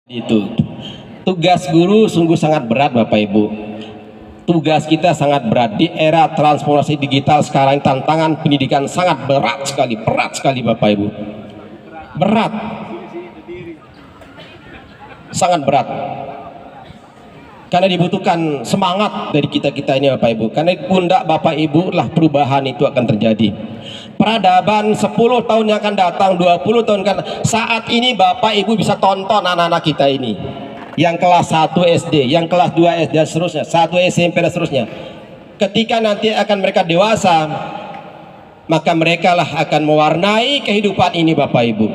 Itu tugas guru sungguh sangat berat Bapak Ibu. Tugas kita sangat berat di era transformasi digital sekarang. Tantangan pendidikan sangat berat sekali Bapak Ibu. Berat, sangat berat. Karena dibutuhkan semangat dari kita ini Bapak Ibu. Karena di pundak Bapak Ibu lah perubahan itu akan terjadi. Peradaban 10 tahun yang akan datang, 20 tahun kan, saat ini Bapak Ibu bisa tonton anak-anak kita ini yang kelas 1 SD, yang kelas 2 SD dan seterusnya, 1 SMP dan seterusnya. Ketika nanti akan mereka dewasa, maka mereka lah akan mewarnai kehidupan ini Bapak Ibu.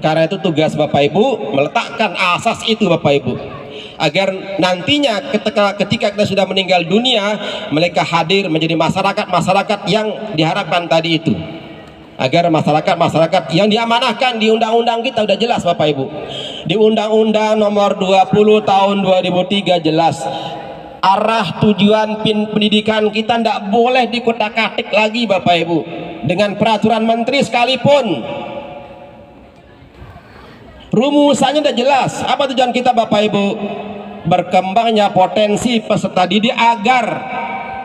Karena itu tugas Bapak Ibu meletakkan asas itu Bapak Ibu, agar nantinya ketika kita sudah meninggal dunia, mereka hadir menjadi masyarakat yang diharapkan tadi itu. Agar masyarakat yang diamanahkan di undang-undang kita udah jelas Bapak Ibu. Di Undang-Undang Nomor 20 Tahun 2003 jelas arah tujuan pendidikan kita tidak boleh dikotak-katik lagi Bapak Ibu dengan peraturan menteri sekalipun. Rumusannya udah jelas. Apa tujuan kita Bapak Ibu? Berkembangnya potensi peserta didik agar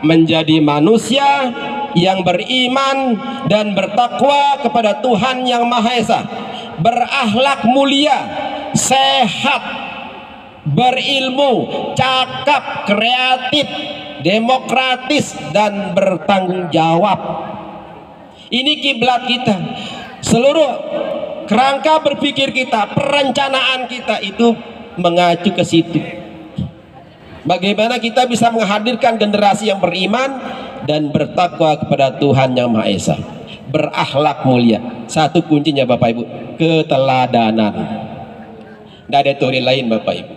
menjadi manusia yang beriman dan bertakwa kepada Tuhan Yang Maha Esa, berakhlak mulia, sehat, berilmu, cakap, kreatif, demokratis, dan bertanggung jawab. Ini kiblat kita. Seluruh kerangka berpikir kita, perencanaan kita itu mengacu ke situ. Bagaimana kita bisa menghadirkan generasi yang beriman dan bertakwa kepada Tuhan Yang Maha Esa, berakhlak mulia. Satu kuncinya Bapak Ibu, keteladanan. Tidak ada teori lain Bapak Ibu.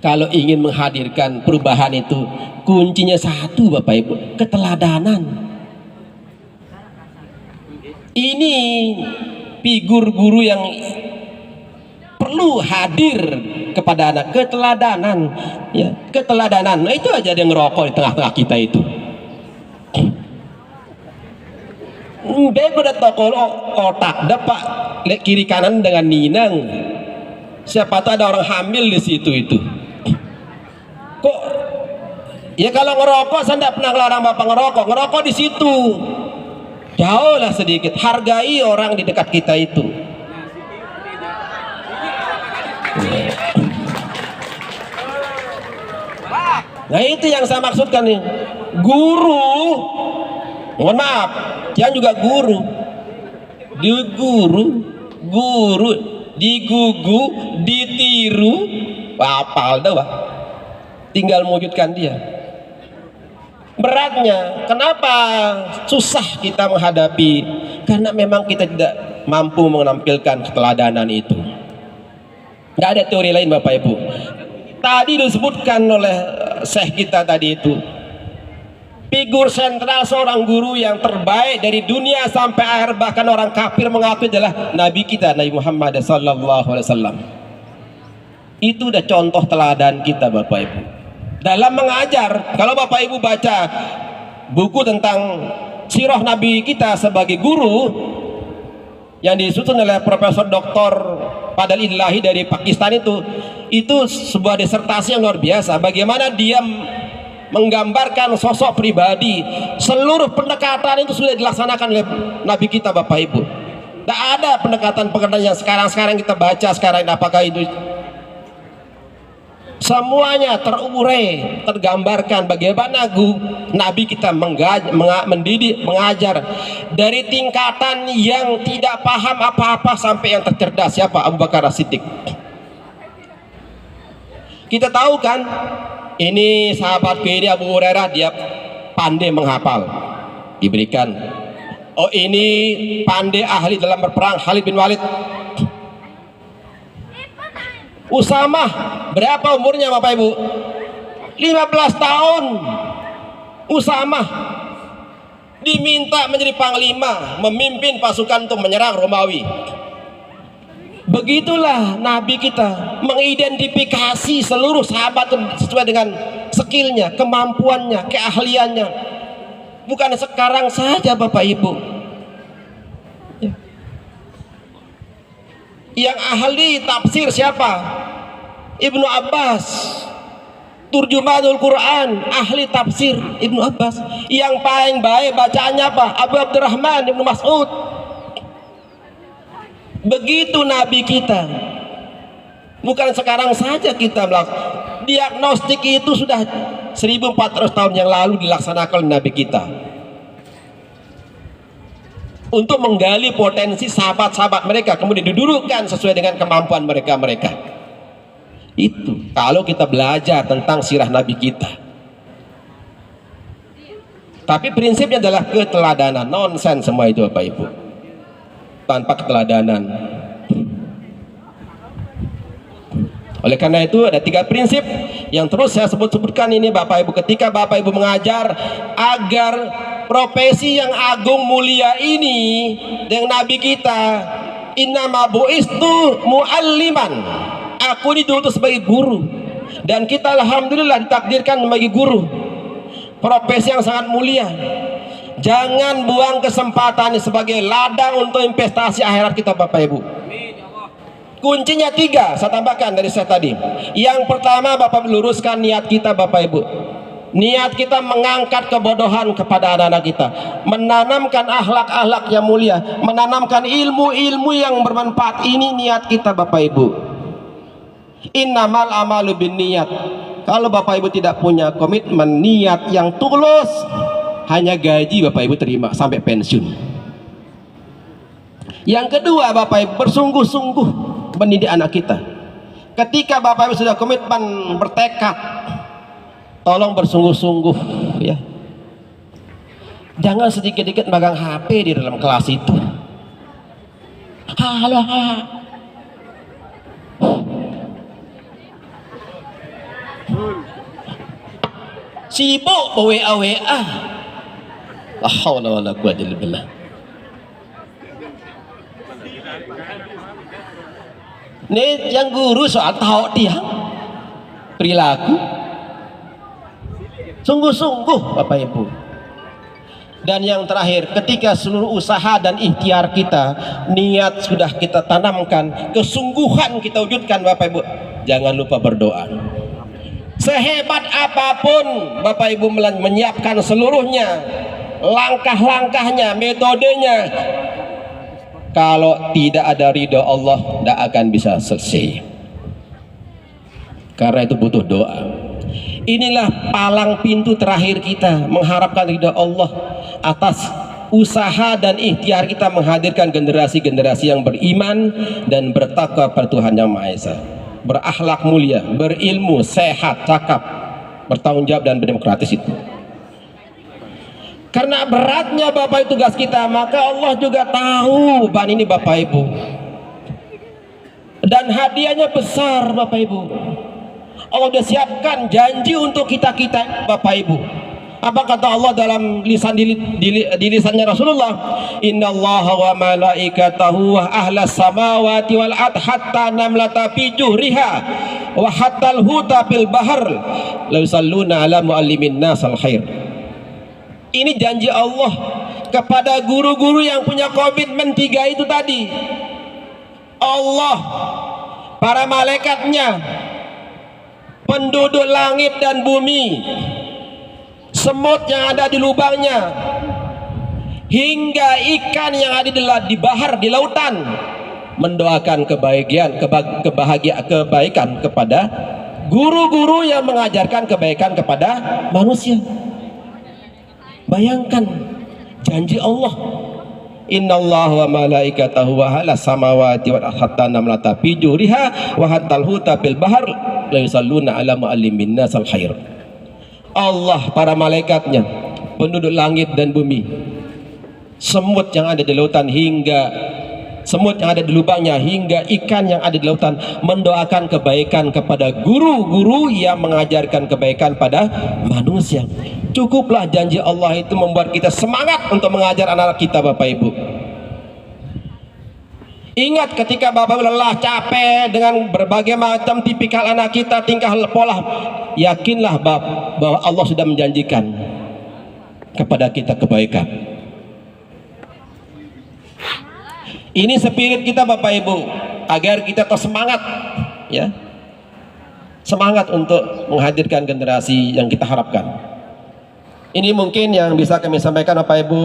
Kalau ingin menghadirkan perubahan itu, kuncinya satu Bapak Ibu, keteladanan. Ini figur guru yang perlu hadir kepada anak, keteladanan, ya, keteladanan. Nah, itu aja dia ngerokok di tengah-tengah kita itu. Bego udah toko otak, dapat kiri kanan dengan ninang. Siapa tahu ada orang hamil di situ itu. Kok? Ya kalau ngerokok, saya tidak pernah larang bapak ngerokok. Ngerokok di situ. Jauh lah sedikit. Hargai orang di dekat kita itu. Nah itu yang saya maksudkan nih. Guru, mohon maaf, yang juga guru, digugu, ditiru, apal dah, tinggal mewujudkan dia. Beratnya, kenapa susah kita menghadapi? Karena memang kita tidak mampu menampilkan keteladanan itu. Tidak ada teori lain Bapak Ibu. Tadi disebutkan oleh Syekh kita tadi itu, figur sentral seorang guru yang terbaik dari dunia sampai akhir, bahkan orang kafir mengakui adalah Nabi kita, Nabi Muhammad SAW. Itu udah contoh teladan kita Bapak Ibu dalam mengajar. Kalau Bapak Ibu baca buku tentang sirah Nabi kita sebagai guru yang disusun oleh Profesor Dr. Fadal Ilahi dari Pakistan, itu sebuah disertasi yang luar biasa. Bagaimana dia menggambarkan sosok pribadi. Seluruh pendekatan itu sudah dilaksanakan oleh Nabi kita Bapak Ibu. Tidak ada pendekatan yang sekarang kita baca sekarang. Apakah itu semuanya terurai, tergambarkan bagaimana Nabi kita mendidik, mengajar dari tingkatan yang tidak paham apa-apa sampai yang tercerdas. Siapa? Abu Bakar As-Siddiq. Kita tahu kan, ini sahabatku ini Abu Hurairah, dia pandai menghafal, diberikan. Oh ini pandai ahli dalam berperang, Khalid bin Walid. Usamah, berapa umurnya Bapak Ibu? 15 tahun. Usamah diminta menjadi panglima, memimpin pasukan untuk menyerang Romawi. Begitulah Nabi kita mengidentifikasi seluruh sahabat sesuai dengan skillnya, kemampuannya, keahliannya. Bukan sekarang saja Bapak Ibu. Yang ahli tafsir siapa? Ibnu Abbas. Turjumanul Quran, ahli tafsir Ibnu Abbas. Yang paling baik bacaannya apa? Abu Abdurrahman Ibnu Mas'ud. Begitu Nabi kita. Bukan sekarang saja kita melakukan. Diagnostik itu sudah 1400 tahun yang lalu dilaksanakan oleh Nabi kita. Untuk menggali potensi sahabat-sahabat mereka, kemudian didudukkan sesuai dengan kemampuan mereka-mereka. Itu kalau kita belajar tentang sirah Nabi kita. Tapi prinsipnya adalah keteladanan. Nonsen semua itu Bapak Ibu. Tanpa keteladanan. Oleh karena itu ada 3 prinsip yang terus saya sebutkan ini Bapak Ibu. Ketika Bapak Ibu mengajar agar profesi yang agung mulia ini dengan Nabi kita, innama bu'istu mu'alliman, aku diutus sebagai guru, dan kita alhamdulillah ditakdirkan sebagai guru, profesi yang sangat mulia. Jangan buang kesempatan sebagai ladang untuk investasi akhirat kita Bapak Ibu. Kuncinya 3, saya tambahkan dari saya tadi. Yang pertama, Bapak luruskan niat kita Bapak Ibu. Niat kita mengangkat kebodohan kepada anak-anak kita, menanamkan akhlak-akhlak yang mulia, menanamkan ilmu-ilmu yang bermanfaat. Ini niat kita Bapak Ibu. Innamal amalu bin niat. Kalau Bapak Ibu tidak punya komitmen niat yang tulus, hanya gaji Bapak Ibu terima sampai pensiun. Yang kedua Bapak Ibu, bersungguh-sungguh mendidik anak kita. Ketika Bapak Ibu sudah komitmen bertekad, tolong bersungguh-sungguh ya. Jangan sedikit-sedikit megang HP di dalam kelas itu. Halo. Sibuk WA. La haula wala quwwata illa billah. Ini yang guru soal tahu dia perilaku sungguh-sungguh Bapak Ibu. Dan yang terakhir, ketika seluruh usaha dan ikhtiar kita, niat sudah kita tanamkan, kesungguhan kita wujudkan Bapak Ibu, jangan lupa berdoa. Sehebat apapun Bapak Ibu menyiapkan seluruhnya, langkah-langkahnya, metodenya, kalau tidak ada ridho Allah, tidak akan bisa selesai. Karena itu butuh doa. Inilah palang pintu terakhir kita mengharapkan ridho Allah atas usaha dan ikhtiar kita menghadirkan generasi-generasi yang beriman dan bertakwa pada Tuhan Yang Maha Esa, berakhlak mulia, berilmu, sehat, cakap, bertanggung jawab dan berdemokratis itu. Karena beratnya Bapak Ibu tugas kita, maka Allah juga tahu beban ini Bapak Ibu. Dan hadiahnya besar Bapak Ibu. Allah sudah siapkan janji untuk kita-kita Bapak Ibu. Apa kata Allah dalam di lisannya Rasulullah? Innallaha wa malaikatahu wa ahlas samawati wal ard hatta namlata fi juhriha wa hatta al-huta fil bahr la yusalluna ala muallimin nasal khair. Ini janji Allah kepada guru-guru yang punya komitmen 3 itu tadi. Allah, para malaikatnya, penduduk langit dan bumi, semut yang ada di lubangnya, hingga ikan yang ada di bahar, di lautan, mendoakan kebaikan kepada guru-guru yang mengajarkan kebaikan kepada manusia. Bayangkan janji Allah. Innallaha wa malaikatahu wa ahlas samawati wal ardi hatta namlata fi juriha wa hatal huta fil bahr la yusalluna ala muallimin nasal khair. Allah, para malaikatnya, penduduk langit dan bumi, semut yang ada di lautan hingga semut yang ada di lubangnya, hingga ikan yang ada di lautan, mendoakan kebaikan kepada guru-guru yang mengajarkan kebaikan pada manusia. Cukuplah janji Allah itu membuat kita semangat untuk mengajar anak-anak kita Bapak Ibu. Ingat ketika Bapak lelah, capek dengan berbagai macam tipikal anak kita, tingkah pola, yakinlah bahwa Allah sudah menjanjikan kepada kita kebaikan. Ini spirit kita Bapak Ibu. agar kita terus semangat, ya, semangat untuk menghadirkan generasi yang kita harapkan. Ini mungkin yang bisa kami sampaikan Bapak Ibu.